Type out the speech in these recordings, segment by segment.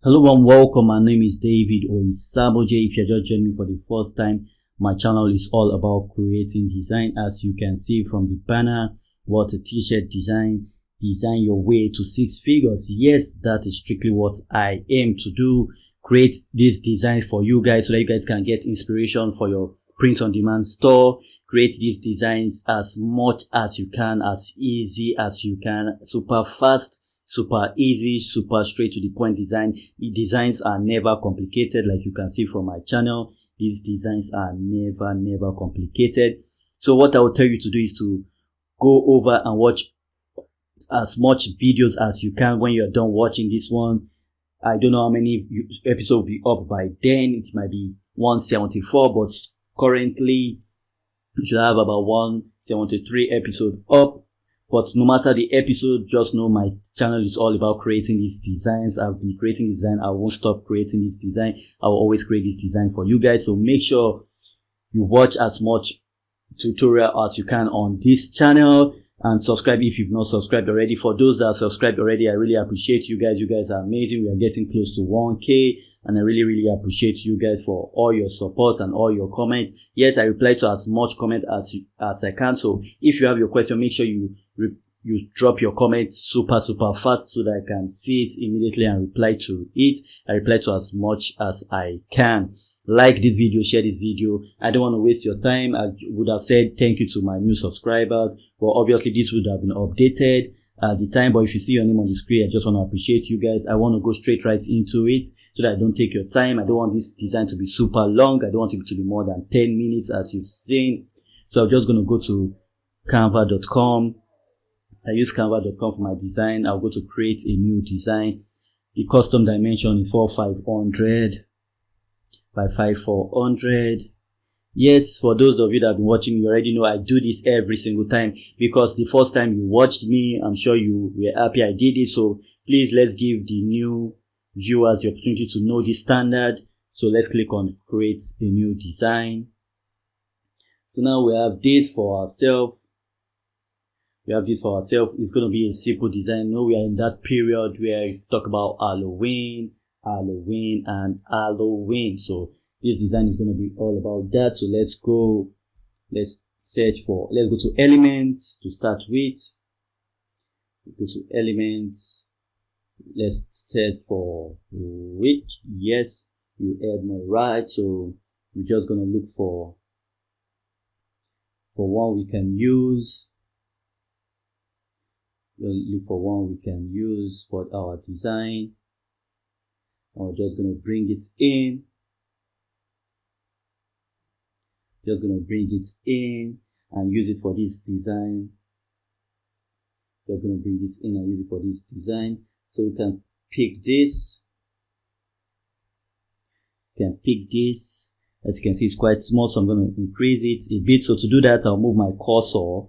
Hello and welcome. My name is David Oisamoje. If you're just joining me for the first time, my channel is all about creating design. As you can see from the banner, what a t-shirt design your way to six figures. Yes, that is strictly what I aim to do. Create this design for you guys so that you guys can get inspiration for your print on demand store. Create these designs as much as you can, as easy as you can, super fast, super easy, super straight to the point design. The designs are never complicated. Like you can see from my channel, these designs are never complicated. So what I will tell you to do is to go over and watch as much videos as you can. When you're done watching this one, I don't know how many episodes will be up by then. It might be 174, but currently you should have about 173 episodes up. But no matter the episode, just know my channel is all about creating these designs. I've been creating design. I won't stop creating this design. I will always create this design for you guys. So make sure you watch as much tutorial as you can on this channel, and subscribe if you've not subscribed already. For those that are subscribed already, I really appreciate you guys. You guys are amazing. We are getting close to 1K. And I really appreciate you guys for all your support and all your comments. Yes, I reply to as much comment as I can. So if you have your question, make sure you drop your comment super fast so that I can see it immediately and reply to it. I reply to as much as I can. Like this video, share this video. I don't want to waste your time. I would have said thank you to my new subscribers, but obviously this would have been updated at the time. But if you see your name on the screen, I just want to appreciate you guys. I want to go straight right into it so that I don't take your time. I don't want this design to be super long. I don't want it to be more than 10 minutes as you've seen. So I'm just going to go to canva.com. I use canva.com for my design. I'll go to create a new design. The custom dimension is 4500 by 5400. Yes, for those of you that have been watching me, you already know I do this every single time, because the first time you watched me, I'm sure you were happy I did it. So please, let's give the new viewers the opportunity to know the standard. So let's click on create a new design. So now we have this for ourselves. It's going to be a simple design. Now we are in that period where we talk about Halloween. So this design is going to be all about that. So let's go to elements to start with. Go to elements. Let's search for which. Yes, you heard me right. So we're just going to look for one we can use. We'll look for one we can use for our design. And we're just going to bring it in. Just going to bring it in and use it for this design. Just going to bring it in and use it for this design. So we can pick this. As you can see, it's quite small, so I'm going to increase it a bit. So to do that, I'll move my cursor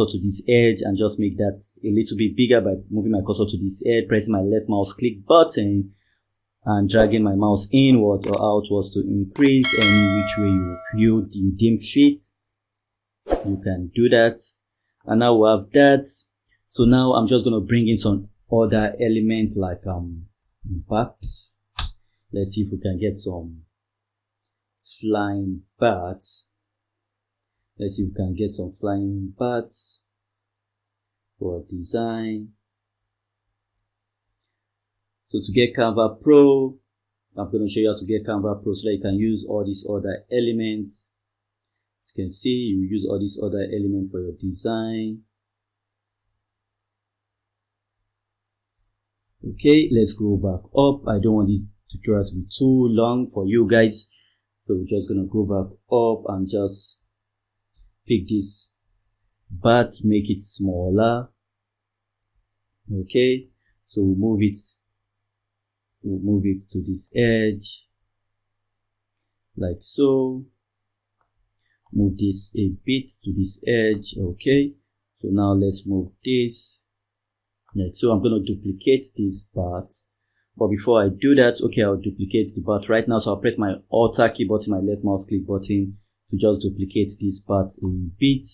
to this edge and just make that a little bit bigger by moving my cursor to this edge, pressing my left mouse click button and dragging my mouse inward or outwards to increase any which way you feel you deem fit. You can do that. And now we have that. So now I'm just going to bring in some other element like bats. Let's see if we can get some flying bats. Let's see if we can get some flying bats for design. So to get Canva Pro, I'm going to show you how to get Canva Pro so that you can use all these other elements. As you can see, you use all these other elements for your design. Okay, let's go back up. I don't want this tutorial to be too long for you guys. So we're just going to go back up and just pick this bat, make it smaller. Okay, so we'll move it to this edge like so. Move this a bit to this edge. Okay, so now let's move this like so. I'm going to duplicate this bat, but before I do that, okay, I'll duplicate the bat right now. So I'll press my Alt key button, my left mouse click button to just duplicate this part a bit.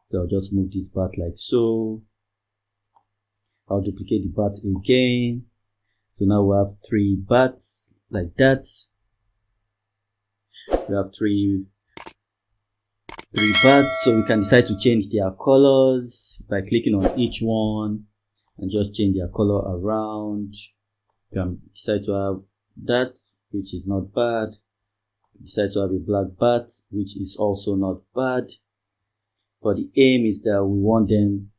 So I'll just move this part like so. I'll duplicate the part again. So now we have 3 bats like that. We have three bats, so we can decide to change their colors by clicking on each one and just change their color around. You can decide to have that, which is not bad. Decide to have a black bat, which is also not bad. But the aim is that we want them.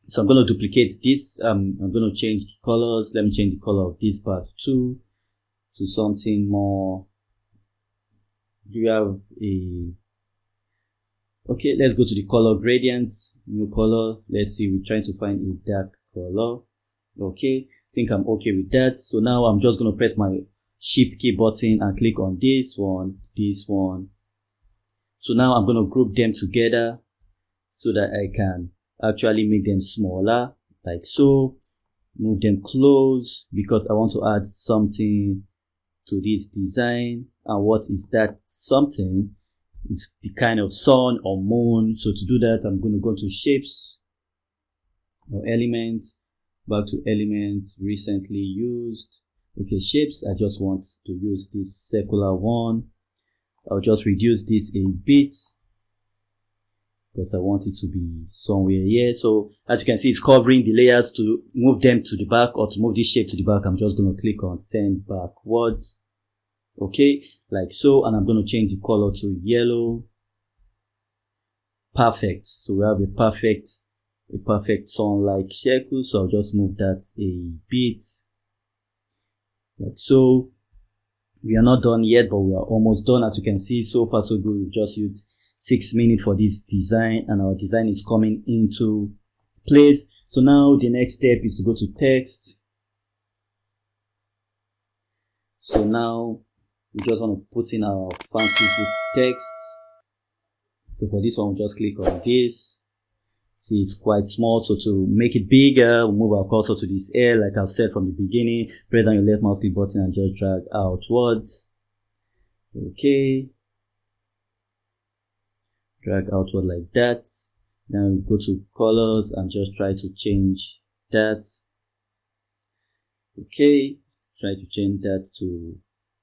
So I'm going to duplicate this. I'm going to change the colors. Let me change the color of this bat too to something more. Do you have a? Okay, let's go to the color gradients. New color. Let's see. We're trying to find a dark color. Okay, I think I'm okay with that. So now I'm just going to press my Shift key button and click on this one. So now I'm going to group them together so that I can actually make them smaller, like so. Move them close because I want to add something to this design. And what is that something? It's the kind of sun or moon. So to do that, I'm going to go to shapes or elements, back to element recently used. Okay, shapes, I just want to use this circular one. I'll just reduce this a bit because I want it to be somewhere here. So as you can see, it's covering the layers. To move them to the back or to move this shape to the back, I'm just going to click on send backward. Okay, like so, and I'm going to change the color to yellow. Perfect. So we have a perfect sun-like circle. So I'll just move that a bit. Like so. We are not done yet, but we are almost done. As you can see, so far so good. We just used 6 minutes for this design, and our design is coming into place. So now the next step is to go to text. So now we just want to put in our fancy text. So for this one, we'll just click on this. See, it's quite small, so to make it bigger, we'll move our cursor to this air, like I've said from the beginning. Press down your left mouse click button and just drag outwards. Okay, drag outward like that. Now we go to colors and just try to change that. Okay, try to change that to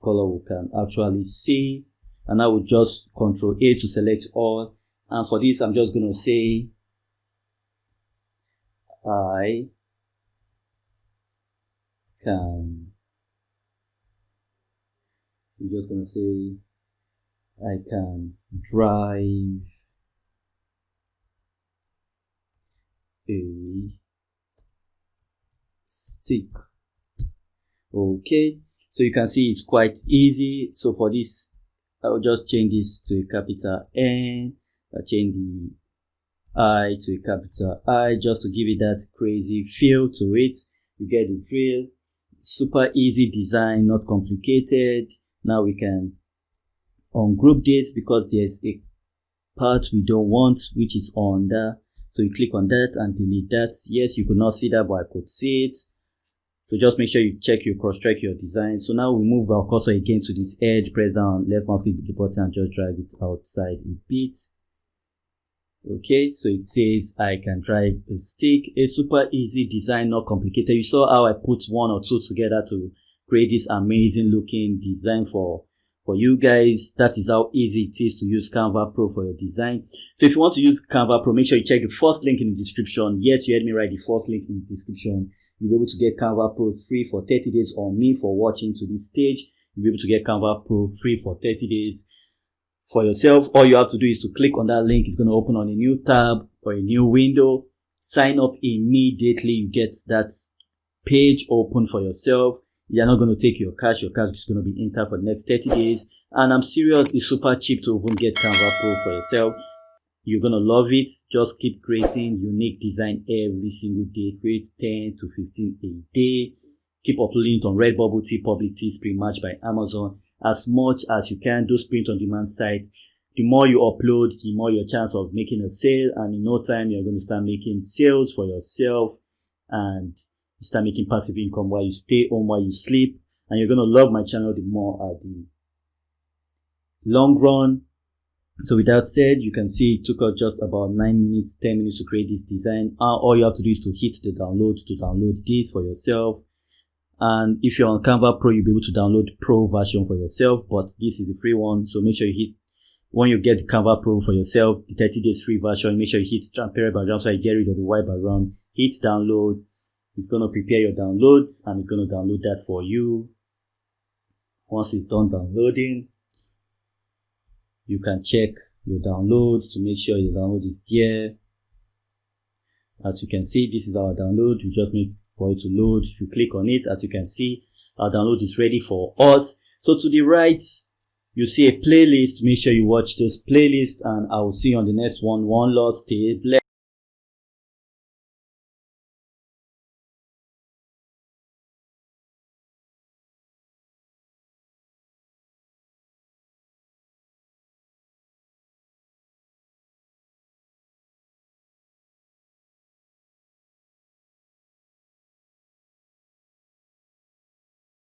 color we can actually see. And I will just Ctrl A to select all. And for this, I'm just going to say I can, I'm just going to say I can drive a stick. Okay, so you can see it's quite easy. So for this, I will just change this to a capital N. I change the I to a capital I just to give it that crazy feel to it. You get the drill. Super easy design, not complicated. Now we can ungroup this because there's a part we don't want, which is under. So you click on that and delete that. Yes, you could not see that, but I could see it. So just make sure you check your cross-check your design. So now we move our cursor again to this edge, press down left mouse click the button and just drag it outside a bit. Okay, so it says I can drive a stick. A super easy design, not complicated. You saw how I put one or two together to create this amazing looking design for you guys. That is how easy it is to use Canva Pro for your design. So if you want to use Canva Pro, make sure you check the first link in the description. Yes, you heard me right, the first link in the description. You'll be able to get Canva Pro free for 30 days on me for watching to this stage. You'll be able to get Canva Pro free for 30 days for yourself. All you have to do is to click on that link. It's going to open on a new tab or a new window. Sign up immediately. You get that page open for yourself. You're not going to take your cash. Your cash is going to be entered for the next 30 days. And I'm serious, it's super cheap to even get Canva Pro for yourself. You're going to love it. Just keep creating unique design every single day. Create 10 to 15 a day. Keep uploading it on Redbubble, Public, Teespring, Match by Amazon. As much as you can, do print on demand site. The more you upload, the more your chance of making a sale, and in no time you're going to start making sales for yourself and you start making passive income while you stay home, while you sleep, and you're going to love my channel the more at the long run. So with that said, you can see it took us just about 9 minutes, 10 minutes to create this design. All you have to do is to hit the download to download this for yourself. And if you're on Canva Pro, you'll be able to download Pro version for yourself, but this is the free one. So make sure you hit, when you get Canva Pro for yourself, the 30 days free version, make sure you hit transparent background so I get rid of the white background. Hit download. It's going to prepare your downloads and it's going to download that for you. Once it's done downloading, you can check your download to make sure your download is there. As you can see, this is our download. You just need for it to load. If you click on it, as you can see, our download is ready for us. So to the right, you see a playlist. Make sure you watch those playlists, and I will see you on the next one. One last stay blessed.